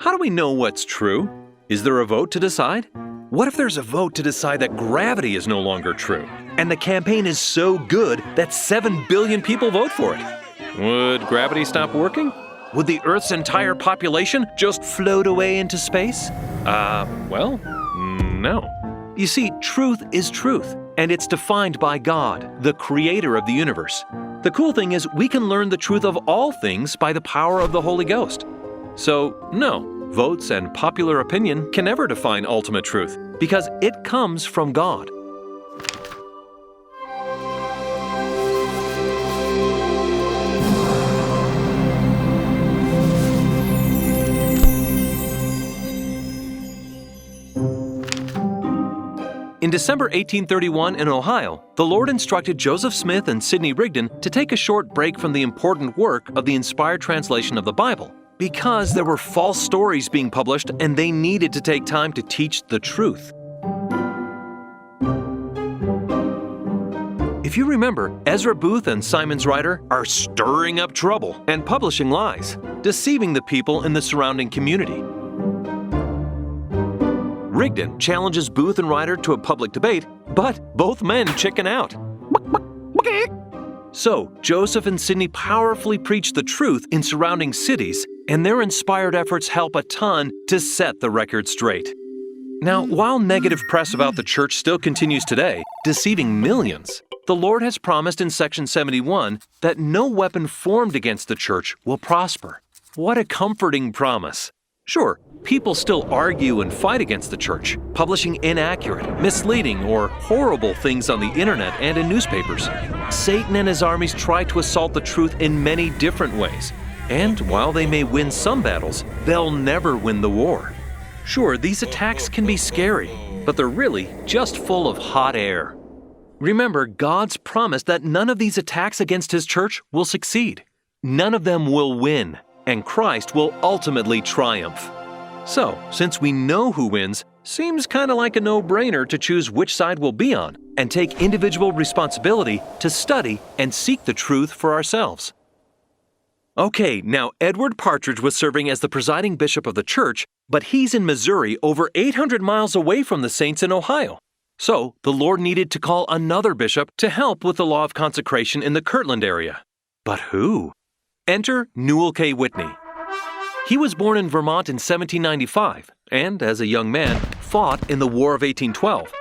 how do we know what's true? Is there a vote to decide? What if there's a vote to decide that gravity is no longer true, and the campaign is so good that 7 billion people vote for it? Would gravity stop working? Would the Earth's entire population just float away into space? Well, no. You see, truth is truth, and it's defined by God, the creator of the universe. The cool thing is we can learn the truth of all things by the power of the Holy Ghost. So, no, votes and popular opinion can never define ultimate truth, because it comes from God. In December 1831 in Ohio, the Lord instructed Joseph Smith and Sidney Rigdon to take a short break from the important work of the inspired translation of the Bible, because there were false stories being published and they needed to take time to teach the truth. If you remember, Ezra Booth and Simon's Writer are stirring up trouble and publishing lies, deceiving the people in the surrounding community. Rigdon challenges Booth and Ryder to a public debate, but both men chicken out. So, Joseph and Sidney powerfully preach the truth in surrounding cities, and their inspired efforts help a ton to set the record straight. Now, while negative press about the church still continues today, deceiving millions, the Lord has promised in section 71 that no weapon formed against the church will prosper. What a comforting promise. Sure, people still argue and fight against the church, publishing inaccurate, misleading, or horrible things on the internet and in newspapers. Satan and his armies try to assault the truth in many different ways. And while they may win some battles, they'll never win the war. Sure, these attacks can be scary, but they're really just full of hot air. Remember, God's promise that none of these attacks against His church will succeed. None of them will win, and Christ will ultimately triumph. So, since we know who wins, seems kind of like a no-brainer to choose which side we'll be on and take individual responsibility to study and seek the truth for ourselves. Okay, now Edward Partridge was serving as the presiding bishop of the church, but he's in Missouri, over 800 miles away from the saints in Ohio. So, the Lord needed to call another bishop to help with the law of consecration in the Kirtland area. But who? Enter Newell K. Whitney. He was born in Vermont in 1795, and as a young man, fought in the War of 1812.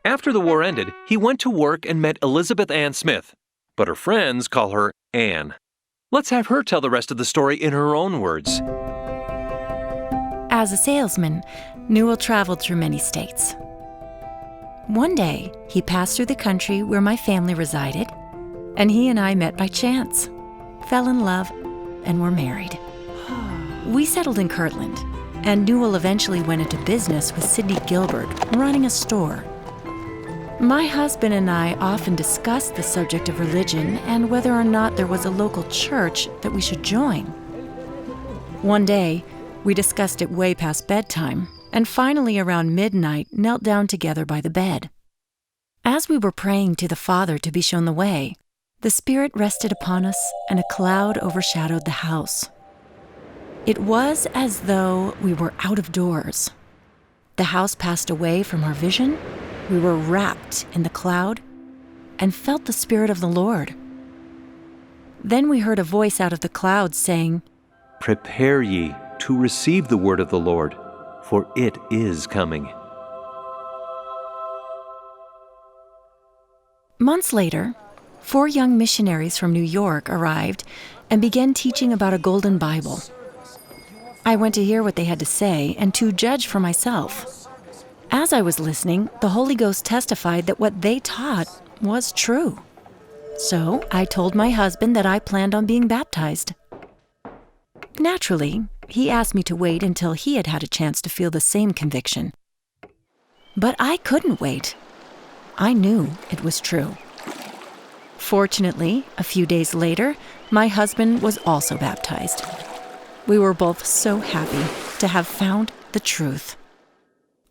After the war ended, he went to work and met Elizabeth Ann Smith, but her friends call her Anne. Let's have her tell the rest of the story in her own words. As a salesman, Newell traveled through many states. One day, he passed through the country where my family resided, and he and I met by chance, fell in love, and were married. We settled in Kirtland, and Newell eventually went into business with Sidney Gilbert, running a store. My husband and I often discussed the subject of religion and whether or not there was a local church that we should join. One day, we discussed it way past bedtime, and finally around midnight knelt down together by the bed. As we were praying to the Father to be shown the way, the Spirit rested upon us and a cloud overshadowed the house. It was as though we were out of doors. The house passed away from our vision. We were wrapped in the cloud and felt the Spirit of the Lord. Then we heard a voice out of the cloud saying, "Prepare ye to receive the word of the Lord, for it is coming." Months later, 4 young missionaries from New York arrived and began teaching about a golden Bible. I went to hear what they had to say and to judge for myself. As I was listening, the Holy Ghost testified that what they taught was true. So I told my husband that I planned on being baptized. Naturally, he asked me to wait until he had had a chance to feel the same conviction. But I couldn't wait. I knew it was true. Fortunately, a few days later, my husband was also baptized. We were both so happy to have found the truth.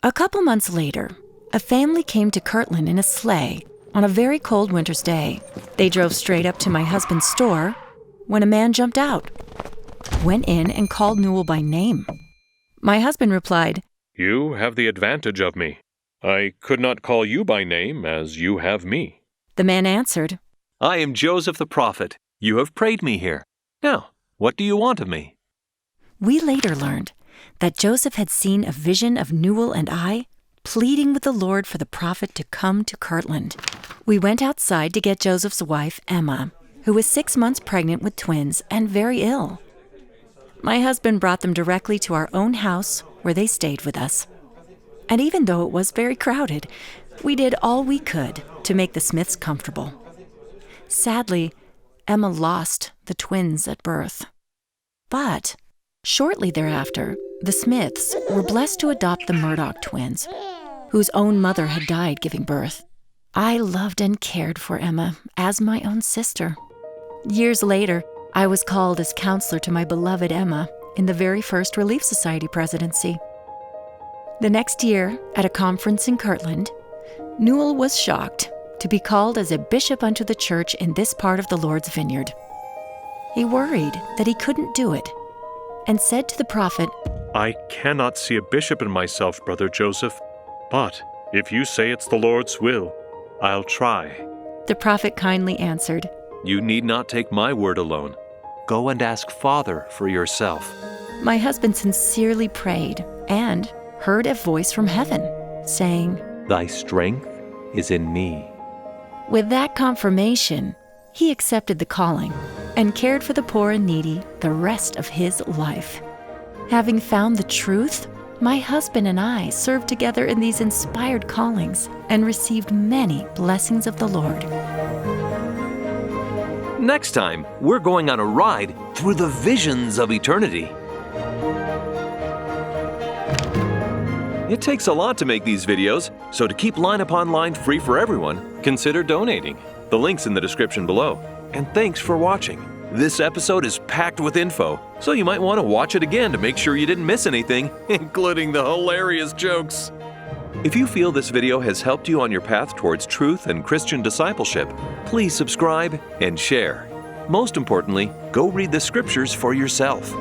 A couple months later, a family came to Kirtland in a sleigh on a very cold winter's day. They drove straight up to my husband's store when a man jumped out, went in and called Newell by name. My husband replied, You have the advantage of me. I could not call you by name as you have me. The man answered, I am Joseph the prophet. You have prayed me here. Now, what do you want of me? We later learned that Joseph had seen a vision of Newell and I pleading with the Lord for the prophet to come to Kirtland. We went outside to get Joseph's wife, Emma, who was 6 months pregnant with twins and very ill. My husband brought them directly to our own house where they stayed with us. And even though it was very crowded, we did all we could to make the Smiths comfortable. Sadly, Emma lost the twins at birth. But shortly thereafter, the Smiths were blessed to adopt the Murdoch twins, whose own mother had died giving birth. I loved and cared for Emma as my own sister. Years later, I was called as counselor to my beloved Emma in the very first Relief Society presidency. The next year, at a conference in Kirtland, Newell was shocked to be called as a bishop unto the church in this part of the Lord's vineyard. He worried that he couldn't do it and said to the prophet, I cannot see a bishop in myself, Brother Joseph, but if you say it's the Lord's will, I'll try. The prophet kindly answered, You need not take my word alone. Go and ask Father for yourself. My husband sincerely prayed and heard a voice from heaven saying, Thy strength is in me. With that confirmation, he accepted the calling and cared for the poor and needy the rest of his life. Having found the truth, my husband and I served together in these inspired callings and received many blessings of the Lord. Next time, we're going on a ride through the visions of eternity. It takes a lot to make these videos, so to keep Line Upon Line free for everyone, consider donating. The link's in the description below. And thanks for watching. This episode is packed with info, so you might want to watch it again to make sure you didn't miss anything, including the hilarious jokes. If you feel this video has helped you on your path towards truth and Christian discipleship, please subscribe and share. Most importantly, go read the scriptures for yourself.